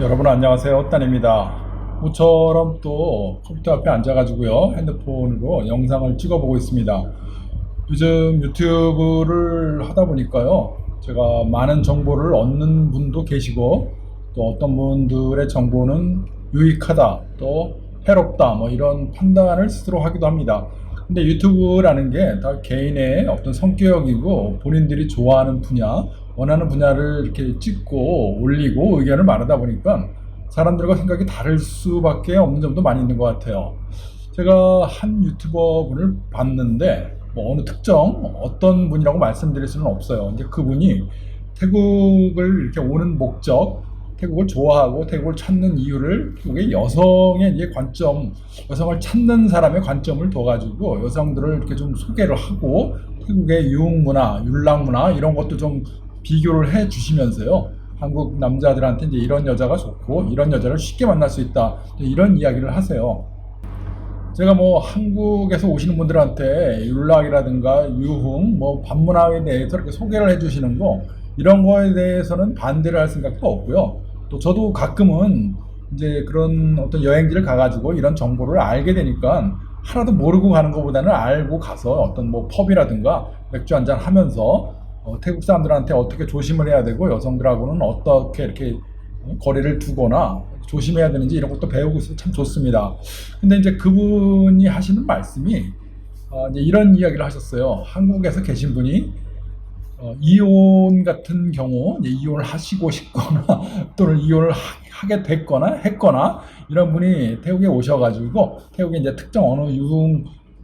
여러분 안녕하세요. 딴입니다. 모처럼 또 컴퓨터 앞에 앉아가지고요. 핸드폰으로 영상을 찍어보고 있습니다. 요즘 유튜브를 하다 보니까요. 제가 많은 정보를 얻는 분도 계시고 또 어떤 분들의 정보는 유익하다, 또 해롭다, 뭐 이런 판단을 스스로 하기도 합니다. 근데 유튜브라는 게 다 개인의 어떤 성격이고 본인들이 좋아하는 분야, 원하는 분야를 이렇게 찍고 올리고 의견을 말하다 보니까 사람들과 생각이 다를 수밖에 없는 점도 많이 있는 것 같아요. 제가 한 유튜버 분을 봤는데 뭐 어느 특정 어떤 분이라고 말씀드릴 수는 없어요. 이제 그분이 태국을 이렇게 오는 목적, 태국을 좋아하고 태국을 찾는 이유를 태국의 여성의 이제 관점, 여성을 찾는 사람의 관점을 둬가지고 여성들을 이렇게 좀 소개를 하고 태국의 유흥문화, 율락문화 이런 것도 좀 비교를 해 주시면서요. 한국 남자들한테 이제 이런 여자가 좋고 이런 여자를 쉽게 만날 수 있다. 이런 이야기를 하세요. 제가 뭐 한국에서 오시는 분들한테 율락이라든가 유흥, 뭐 반문화에 대해서 이렇게 소개를 해주시는 거 이런 거에 대해서는 반대를 할 생각도 없고요. 또 저도 가끔은 이제 그런 어떤 여행지를 가가지고 이런 정보를 알게 되니까 하나도 모르고 가는 것보다는 알고 가서 어떤 뭐 펍이라든가 맥주 한잔 하면서 태국 사람들한테 어떻게 조심을 해야 되고 여성들하고는 어떻게 이렇게 거리를 두거나 조심해야 되는지 이런 것도 배우고 있어서 참 좋습니다. 근데 이제 그분이 하시는 말씀이 이제 이런 이야기를 하셨어요. 한국에서 계신 분이 이혼 같은 경우 이제 이혼을 하시고 싶거나 또는 이혼을 하게 됐거나 했거나 이런 분이 태국에 오셔가지고 태국에 이제 특정 어느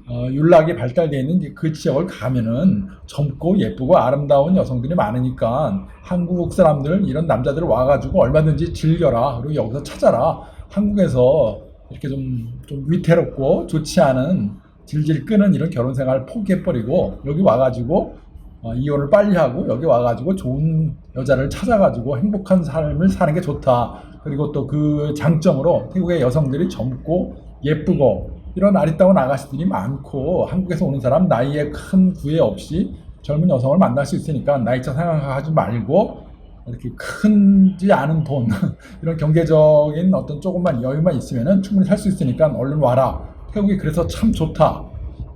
율락이 발달되어 있는 그 지역을 가면은 젊고 예쁘고 아름다운 여성들이 많으니까 한국 사람들 이런 남자들 와가지고 얼마든지 즐겨라, 그리고 여기서 찾아라. 한국에서 이렇게 좀 위태롭고 좋지 않은 질질 끄는 이런 결혼 생활을 포기해버리고 여기 와가지고 이혼을 빨리 하고 여기 와가지고 좋은 여자를 찾아가지고 행복한 삶을 사는 게 좋다. 그리고 또 그 장점으로 태국의 여성들이 젊고 예쁘고 이런 아리따운 아가씨들이 많고 한국에서 오는 사람 나이에 큰 구애 없이 젊은 여성을 만날 수 있으니까 나이차 생각하지 말고 이렇게 크지 않은 돈 이런 경제적인 어떤 조금만 여유만 있으면 충분히 살 수 있으니까 얼른 와라. 태국이 그래서 참 좋다.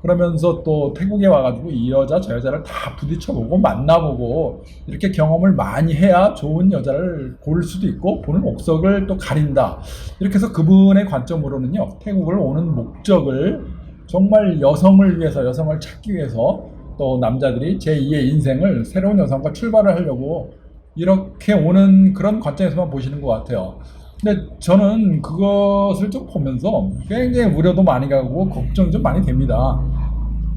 그러면서 또 태국에 와가지고 이 여자 저 여자를 다 부딪혀보고 만나보고 이렇게 경험을 많이 해야 좋은 여자를 고를 수도 있고 보는 옥석을 또 가린다. 이렇게 해서 그분의 관점으로는요, 태국을 오는 목적을 정말 여성을 위해서, 여성을 찾기 위해서 또 남자들이 제2의 인생을 새로운 여성과 출발을 하려고 이렇게 오는 그런 관점에서만 보시는 것 같아요. 근데 저는 그것을 좀 보면서 굉장히 우려도 많이 가고 걱정 좀 많이 됩니다.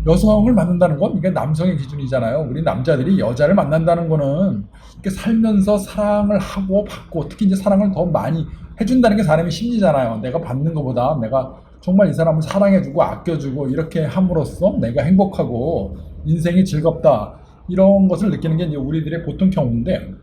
여성을 만난다는 건 이게 남성의 기준이잖아요. 우리 남자들이 여자를 만난다는 거는 이렇게 살면서 사랑을 하고 받고 특히 이제 사랑을 더 많이 해준다는 게 사람의 심리잖아요. 내가 받는 것보다 내가 정말 이 사람을 사랑해주고 아껴주고 이렇게 함으로써 내가 행복하고 인생이 즐겁다. 이런 것을 느끼는 게 이제 우리들의 보통 경우인데,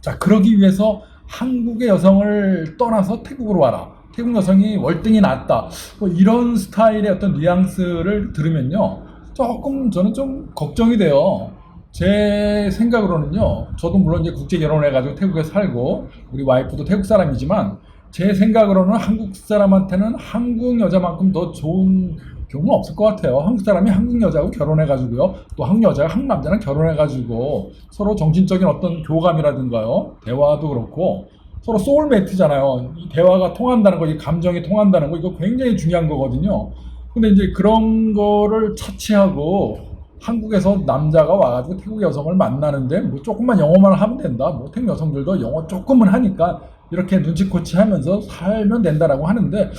자, 그러기 위해서 한국의 여성을 떠나서 태국으로 와라. 태국 여성이 월등히 낫다. 뭐 이런 스타일의 어떤 뉘앙스를 들으면요. 조금 저는 좀 걱정이 돼요. 제 생각으로는요. 저도 물론 이제 국제 결혼을 해가지고 태국에 살고 우리 와이프도 태국 사람이지만 제 생각으로는 한국 사람한테는 한국 여자만큼 더 좋은 경우는 없을 것 같아요. 한국 사람이 한국 여자하고 결혼해가지고요. 또 한국 여자가 한국 남자랑 결혼해가지고 서로 정신적인 어떤 교감이라든가요. 대화도 그렇고 서로 소울메이트잖아요. 이 대화가 통한다는 거, 이 감정이 통한다는 거, 이거 굉장히 중요한 거거든요. 근데 이제 그런 거를 차치하고 한국에서 남자가 와가지고 태국 여성을 만나는데 뭐 조금만 영어만 하면 된다. 뭐 태국 여성들도 영어 조금은 하니까 이렇게 눈치코치 하면서 살면 된다라고 하는데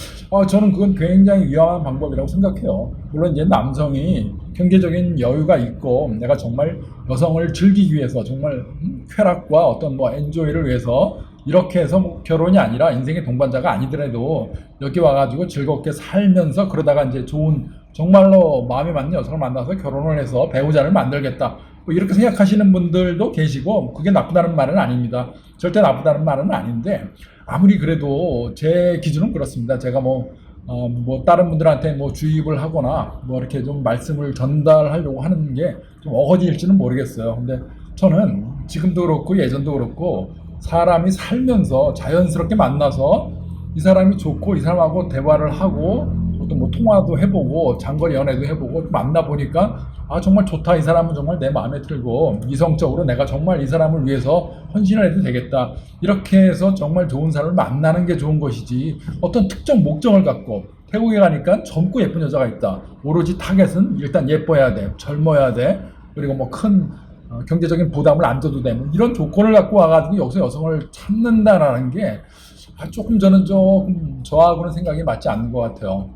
저는 그건 굉장히 위험한 방법이라고 생각해요. 물론 이제 남성이 경제적인 여유가 있고 내가 정말 여성을 즐기기 위해서 정말 쾌락과 어떤 뭐 엔조이를 위해서 이렇게 해서 뭐 결혼이 아니라 인생의 동반자가 아니더라도 여기 와가지고 즐겁게 살면서 그러다가 이제 좋은 정말로 마음에 맞는 여성을 만나서 결혼을 해서 배우자를 만들겠다. 뭐 이렇게 생각하시는 분들도 계시고 그게 나쁘다는 말은 아닙니다. 절대 나쁘다는 말은 아닌데 아무리 그래도 제 기준은 그렇습니다. 제가 뭐 다른 분들한테 뭐 주입을 하거나 뭐 이렇게 좀 말씀을 전달하려고 하는 게 좀 어거지일지는 모르겠어요. 근데 저는 지금도 그렇고 예전도 그렇고 사람이 살면서 자연스럽게 만나서 이 사람이 좋고 이 사람하고 대화를 하고 또 뭐 통화도 해보고 장거리 연애도 해보고 만나보니까 아 정말 좋다, 이 사람은 정말 내 마음에 들고 이성적으로 내가 정말 이 사람을 위해서 헌신을 해도 되겠다, 이렇게 해서 정말 좋은 사람을 만나는 게 좋은 것이지, 어떤 특정 목적을 갖고 태국에 가니까 젊고 예쁜 여자가 있다, 오로지 타겟은 일단 예뻐야 돼, 젊어야 돼, 그리고 뭐 큰 경제적인 부담을 안 져도 되는 이런 조건을 갖고 와가지고 여기서 여성을 찾는다라는 게 조금 저는 조금 저하고는 생각이 맞지 않는 것 같아요.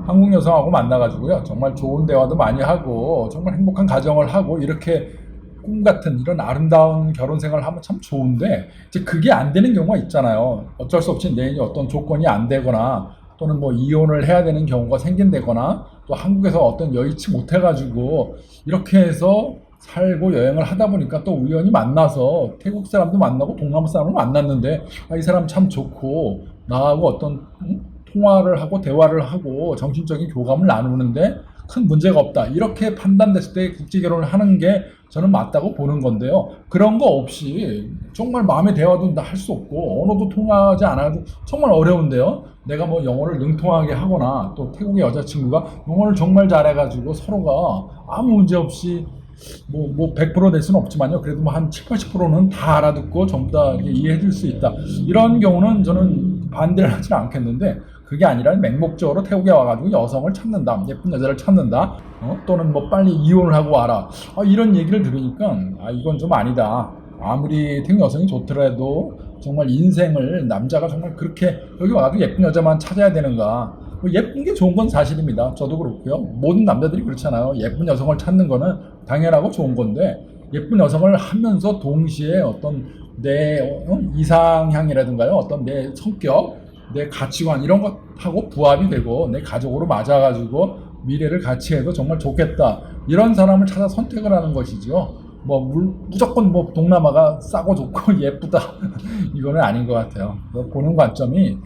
한국 여성하고 만나가지고요, 정말 좋은 대화도 많이 하고 정말 행복한 가정을 하고 이렇게 꿈 같은 이런 아름다운 결혼 생활을 하면 참 좋은데, 이제 그게 안 되는 경우가 있잖아요. 어쩔 수 없이 내 어떤 조건이 안 되거나 또는 뭐 이혼을 해야 되는 경우가 생긴다거나 또 한국에서 어떤 여의치 못해가지고 이렇게 해서 살고 여행을 하다 보니까 또 우연히 만나서 태국 사람도 만나고 동남아 사람을 만났는데 이 사람 참 좋고 나하고 어떤 통화를 하고 대화를 하고 정신적인 교감을 나누는데 큰 문제가 없다, 이렇게 판단됐을 때 국제결혼을 하는 게 저는 맞다고 보는 건데요. 그런 거 없이 정말 마음의 대화도 할 수 없고 언어도 통하지 않아도 정말 어려운데요, 내가 뭐 영어를 능통하게 하거나 또 태국의 여자친구가 영어를 정말 잘해가지고 서로가 아무 문제 없이 뭐 100%될 수는 없지만요, 그래도 뭐 한 7, 80%는 다 알아듣고 전부 다 이해해 줄 수 있다, 이런 경우는 저는 반대를 하지는 않겠는데, 그게 아니라 맹목적으로 태국에 와가지고 여성을 찾는다, 예쁜 여자를 찾는다, 또는 뭐 빨리 이혼을 하고 와라, 이런 얘기를 들으니까 이건 좀 아니다. 아무리 태국 여성이 좋더라도 정말 인생을 남자가 정말 그렇게 여기 와가지고 예쁜 여자만 찾아야 되는가. 뭐 예쁜 게 좋은 건 사실입니다. 저도 그렇고요. 모든 남자들이 그렇잖아요. 예쁜 여성을 찾는 거는 당연하고 좋은 건데, 예쁜 여성을 하면서 동시에 어떤 내 이상향이라든가요, 어떤 내 성격, 내 가치관 이런 것하고 부합이 되고 내 가족으로 맞아가지고 미래를 같이 해도 정말 좋겠다, 이런 사람을 찾아 선택을 하는 것이죠. 뭐 무조건 뭐 동남아가 싸고 좋고 예쁘다 이거는 아닌 것 같아요. 보는 관점이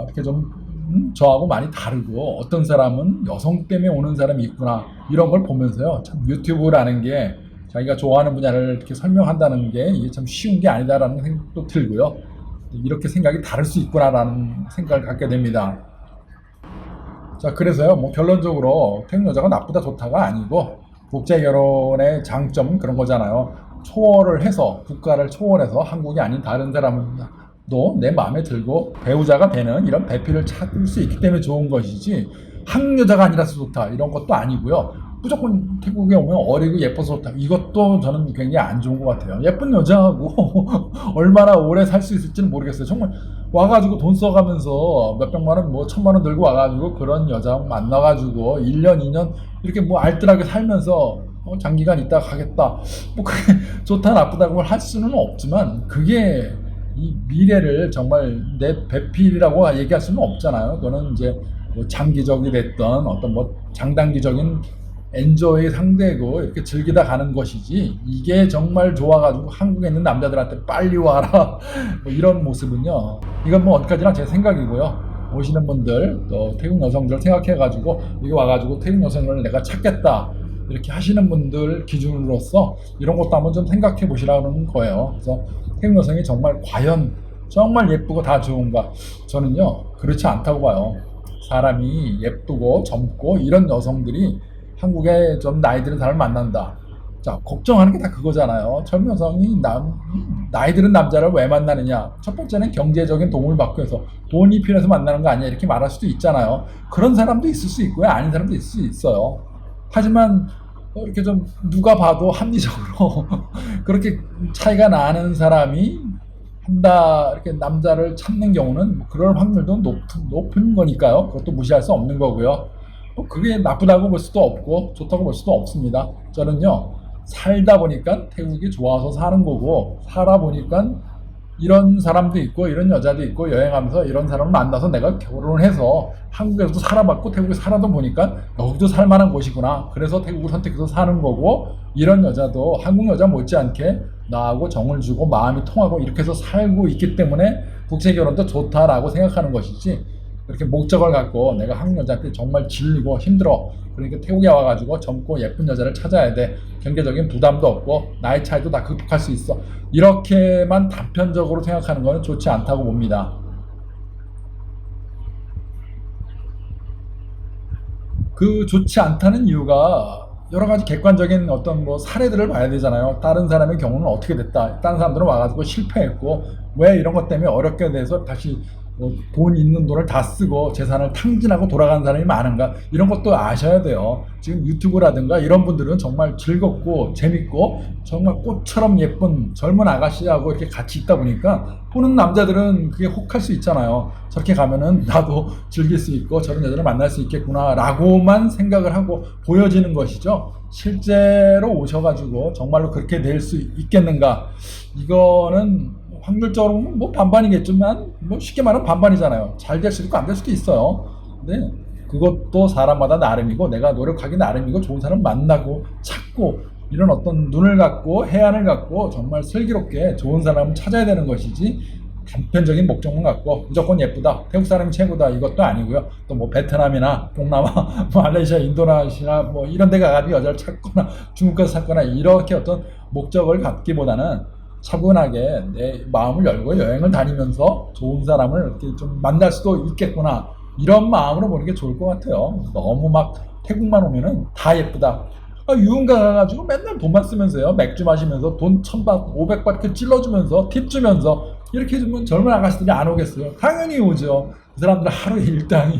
이렇게 좀 저하고 많이 다르고, 어떤 사람은 여성 때문에 오는 사람이 있구나, 이런 걸 보면서요, 참 유튜브라는 게 자기가 좋아하는 분야를 이렇게 설명한다는 게 이게 참 쉬운 게 아니다라는 생각도 들고요, 이렇게 생각이 다를 수 있구나라는 생각을 갖게 됩니다. 자, 그래서요, 뭐 결론적으로 태국 여자가 나쁘다 좋다가 아니고, 국제 결혼의 장점은 그런 거잖아요. 초월을 해서, 국가를 초월해서 한국이 아닌 다른 사람도 내 마음에 들고 배우자가 되는 이런 배필을 찾을 수 있기 때문에 좋은 것이지, 한국 여자가 아니라서 좋다 이런 것도 아니고요. 무조건 태국에 오면 어리고 예뻐서 좋다, 이것도 저는 굉장히 안 좋은 것 같아요. 예쁜 여자하고 얼마나 오래 살 수 있을지는 모르겠어요. 정말 와가지고 돈 써가면서 몇백만 원, 뭐 천만 원 들고 와가지고 그런 여자 만나가지고 1년, 2년 이렇게 뭐 알뜰하게 살면서 장기간 있다가 가겠다, 뭐 그게 좋다 나쁘다고 할 수는 없지만, 그게 이 미래를 정말 내 배필이라고 얘기할 수는 없잖아요. 그거는 이제 뭐 장기적이 됐던 어떤 뭐 장단기적인 엔조의 상대고 이렇게 즐기다 가는 것이지, 이게 정말 좋아가지고 한국에 있는 남자들한테 빨리 와라 뭐 이런 모습은요, 이건 뭐 어디까지나 제 생각이고요. 오시는 분들 또 태국 여성들 생각해가지고 여기 와가지고 태국 여성을 내가 찾겠다 이렇게 하시는 분들 기준으로서 이런 것도 한번 좀 생각해 보시라는 거예요. 그래서 태국 여성이 정말 과연 정말 예쁘고 다 좋은가, 저는요 그렇지 않다고 봐요. 사람이 예쁘고 젊고 이런 여성들이 한국에 좀 나이 드는 사람을 만난다, 자, 걱정하는 게 다 그거잖아요. 젊은 여성이 나이 드는 남자를 왜 만나느냐, 첫 번째는 경제적인 도움을 받기 위해서, 돈이 필요해서 만나는 거 아니야, 이렇게 말할 수도 있잖아요. 그런 사람도 있을 수 있고요, 아닌 사람도 있을 수 있어요. 하지만 이렇게 좀 누가 봐도 합리적으로 그렇게 차이가 나는 사람이 한다, 이렇게 남자를 찾는 경우는 그럴 확률도 높은 거니까요. 그것도 무시할 수 없는 거고요. 그게 나쁘다고 볼 수도 없고 좋다고 볼 수도 없습니다. 저는요, 살다 보니까 태국이 좋아서 사는 거고, 살아보니까 이런 사람도 있고 이런 여자도 있고 여행하면서 이런 사람을 만나서 내가 결혼을 해서 한국에서도 살아봤고 태국에 살아도 보니까 여기도 살만한 곳이구나, 그래서 태국을 선택해서 사는 거고, 이런 여자도 한국 여자 못지않게 나하고 정을 주고 마음이 통하고 이렇게 해서 살고 있기 때문에 국제결혼도 좋다라고 생각하는 것이지, 이렇게 목적을 갖고 내가 한국 여자한테 정말 질리고 힘들어 그러니까 태국에 와가지고 젊고 예쁜 여자를 찾아야 돼. 경제적인 부담도 없고 나이 차이도 다 극복할 수 있어. 이렇게만 단편적으로 생각하는 것은 좋지 않다고 봅니다. 그 좋지 않다는 이유가 여러 가지 객관적인 어떤 뭐 사례들을 봐야 되잖아요. 다른 사람의 경우는 어떻게 됐다. 다른 사람들은 와가지고 실패했고 왜 이런 것 때문에 어렵게 돼서 다시 돈 있는 돈을 다 쓰고 재산을 탕진하고 돌아가는 사람이 많은가 이런 것도 아셔야 돼요. 지금 유튜브라든가 이런 분들은 정말 즐겁고 재밌고 정말 꽃처럼 예쁜 젊은 아가씨하고 이렇게 같이 있다 보니까 보는 남자들은 그게 혹할 수 있잖아요. 저렇게 가면은 나도 즐길 수 있고 저런 여자를 만날 수 있겠구나 라고만 생각을 하고 보여지는 것이죠. 실제로 오셔가지고 정말로 그렇게 될 수 있겠는가, 이거는 확률적으로 뭐 반반이겠지만 뭐 쉽게 말하면 반반이잖아요. 잘 될 수도 있고 안 될 수도 있어요. 근데 그것도 사람마다 나름이고 내가 노력하기 나름이고 좋은 사람 만나고 찾고 이런 어떤 눈을 갖고 해안을 갖고 정말 슬기롭게 좋은 사람을 찾아야 되는 것이지, 단편적인 목적만 갖고 무조건 예쁘다, 태국 사람이 최고다, 이것도 아니고요. 또 뭐 베트남이나 동남아, 말레이시아, 인도네시아 뭐 이런 데 가가지고 여자를 찾거나 중국 가서 찾거나 이렇게 어떤 목적을 갖기보다는 차분하게 내 마음을 열고 여행을 다니면서 좋은 사람을 이렇게 좀 만날 수도 있겠구나, 이런 마음으로 보는 게 좋을 것 같아요. 너무 막 태국만 오면은 다 예쁘다. 유흥가 가가지고 맨날 돈만 쓰면서요. 맥주 마시면서 돈 1000바, 500바 그 찔러주면서 팁 주면서 이렇게 해주면 젊은 아가씨들이 안 오겠어요? 당연히 오죠. 그 사람들 하루에 일당이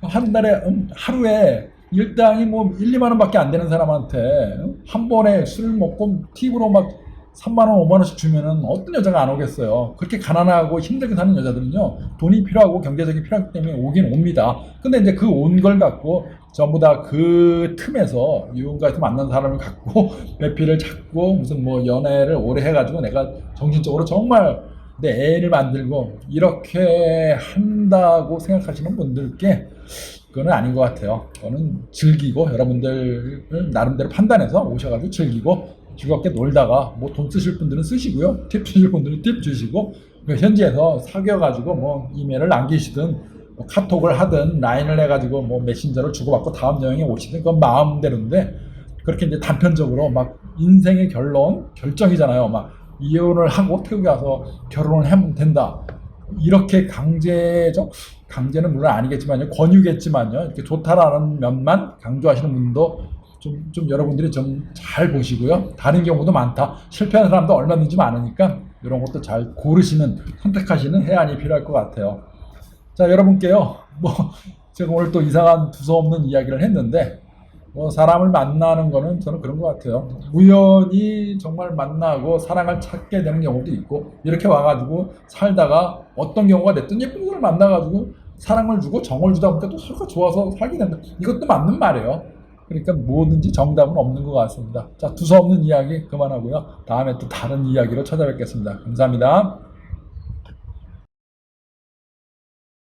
한 달에 하루에 일당이 뭐 1, 2만 원밖에 안 되는 사람한테 한 번에 술 먹고 팁으로 막 3만 원, 5만 원씩 주면은 어떤 여자가 안 오겠어요. 그렇게 가난하고 힘들게 사는 여자들은요, 돈이 필요하고 경제적이 필요하기 때문에 오긴 옵니다. 근데 이제 그 온 걸 갖고 전부 다 그 틈에서 유흥가에서 만난 사람을 갖고 배필을 찾고 무슨 뭐 연애를 오래 해가지고 내가 정신적으로 정말 내 애를 만들고 이렇게 한다고 생각하시는 분들께 그거는 아닌 것 같아요. 그거는 즐기고 여러분들 나름대로 판단해서 오셔가지고 즐기고 즐겁게 놀다가 뭐 돈 쓰실 분들은 쓰시고요. 팁 주실 분들은 팁 주시고, 현지에서 사귀어가지고 뭐 이메일을 남기시든 뭐 카톡을 하든 라인을 해가지고 뭐 메신저를 주고받고 다음 여행에 오시든 그건 마음대로인데, 그렇게 이제 단편적으로 막 인생의 결정이잖아요. 막 이혼을 하고 태국에 와서 결혼을 하면 된다, 이렇게 강제는 물론 아니겠지만요, 권유겠지만요, 이렇게 좋다라는 면만 강조하시는 분도 좀 여러분들이 좀 잘 보시고요. 다른 경우도 많다, 실패하는 사람도 얼마든지 많으니까 이런 것도 잘 고르시는, 선택하시는 해안이 필요할 것 같아요. 자, 여러분께요, 뭐 제가 오늘 또 이상한 두서없는 이야기를 했는데, 뭐 사람을 만나는 거는 저는 그런 것 같아요. 우연히 정말 만나고 사랑을 찾게 되는 경우도 있고, 이렇게 와가지고 살다가 어떤 경우가 됐든 예쁜 사람을 만나가지고 사랑을 주고 정을 주다 보니까 또 서로 좋아서 살게 된다, 이것도 맞는 말이에요. 그러니까 뭐든지 정답은 없는 것 같습니다. 자, 두서없는 이야기 그만하고요. 다음에 또 다른 이야기로 찾아뵙겠습니다. 감사합니다.